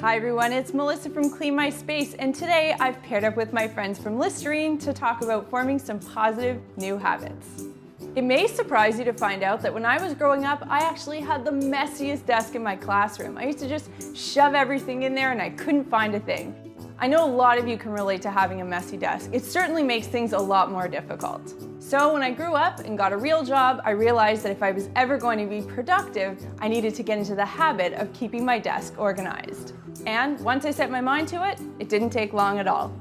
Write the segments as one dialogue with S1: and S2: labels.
S1: Hi everyone, it's Melissa from Clean My Space, and today I've paired up with my friends from Listerine to talk about forming some positive new habits. It may surprise you to find out that when I was growing up, I actually had the messiest desk in my classroom. I used to just shove everything in there and I couldn't find a thing. I know a lot of you can relate to having a messy desk. It certainly makes things a lot more difficult. So when I grew up and got a real job, I realized that if I was ever going to be productive, I needed to get into the habit of keeping my desk organized. And once I set my mind to it, it didn't take long at all.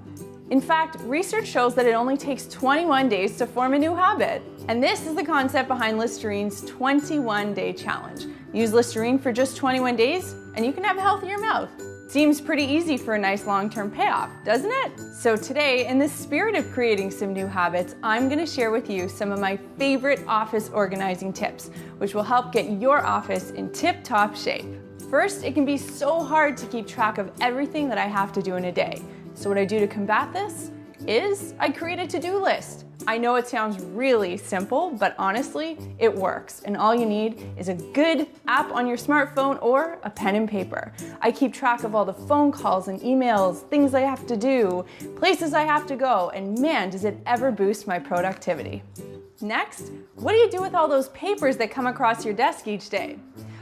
S1: In fact, research shows that it only takes 21 days to form a new habit. And this is the concept behind Listerine's 21-day challenge. Use Listerine for just 21 days and you can have a healthier mouth. Seems pretty easy for a nice long-term payoff, doesn't it? So today, in the spirit of creating some new habits, I'm going to share with you some of my favorite office organizing tips, which will help get your office in tip-top shape. First, it can be so hard to keep track of everything that I have to do in a day. So what I do to combat this is I create a to-do list. I know it sounds really simple, but honestly, it works. And all you need is a good app on your smartphone or a pen and paper. I keep track of all the phone calls and emails, things I have to do, places I have to go, and man, does it ever boost my productivity. Next, what do you do with all those papers that come across your desk each day?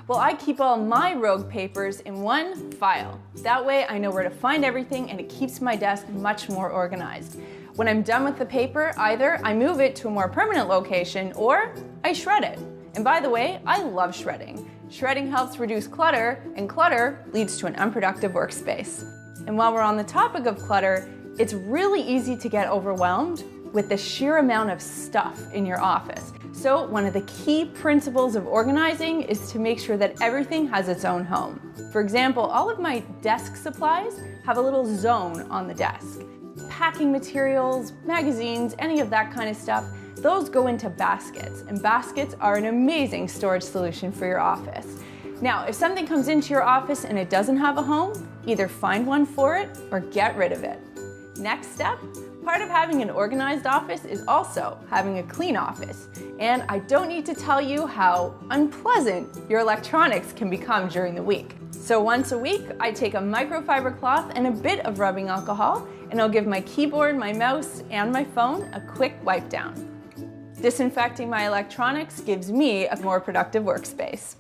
S1: Well, I keep all my rogue papers in one file. That way I know where to find everything and it keeps my desk much more organized. When I'm done with the paper, either I move it to a more permanent location or I shred it. And by the way, I love shredding. Shredding helps reduce clutter, and clutter leads to an unproductive workspace. And while we're on the topic of clutter, it's really easy to get overwhelmed with the sheer amount of stuff in your office. So one of the key principles of organizing is to make sure that everything has its own home. For example, all of my desk supplies have a little zone on the desk. Packing materials, magazines, any of that kind of stuff, those go into baskets, and baskets are an amazing storage solution for your office. Now, if something comes into your office and it doesn't have a home, either find one for it or get rid of it. Next step, part of having an organized office is also having a clean office. And I don't need to tell you how unpleasant your electronics can become during the week. So once a week, I take a microfiber cloth and a bit of rubbing alcohol, and I'll give my keyboard, my mouse, and my phone a quick wipe down. Disinfecting my electronics gives me a more productive workspace.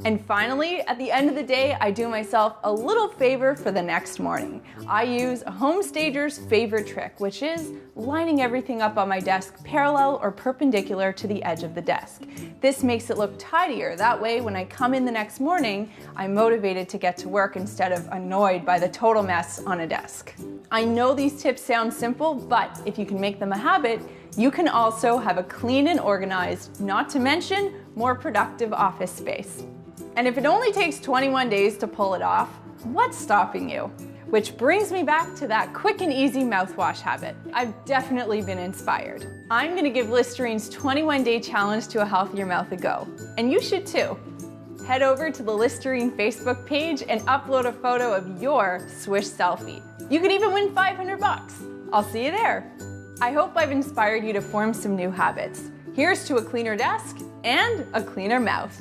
S1: And finally, at the end of the day, I do myself a little favor for the next morning. I use a home stager's favorite trick, which is lining everything up on my desk parallel or perpendicular to the edge of the desk. This makes it look tidier. That way, when I come in the next morning, I'm motivated to get to work instead of annoyed by the total mess on a desk. I know these tips sound simple, but if you can make them a habit, you can also have a clean and organized, not to mention more productive office space. And if it only takes 21 days to pull it off, what's stopping you? Which brings me back to that quick and easy mouthwash habit. I've definitely been inspired. I'm going to give Listerine's 21-day challenge to a healthier mouth a go. And you should too. Head over to the Listerine Facebook page and upload a photo of your Swish selfie. You could even win 500 bucks. I'll see you there. I hope I've inspired you to form some new habits. Here's to a cleaner desk and a cleaner mouth.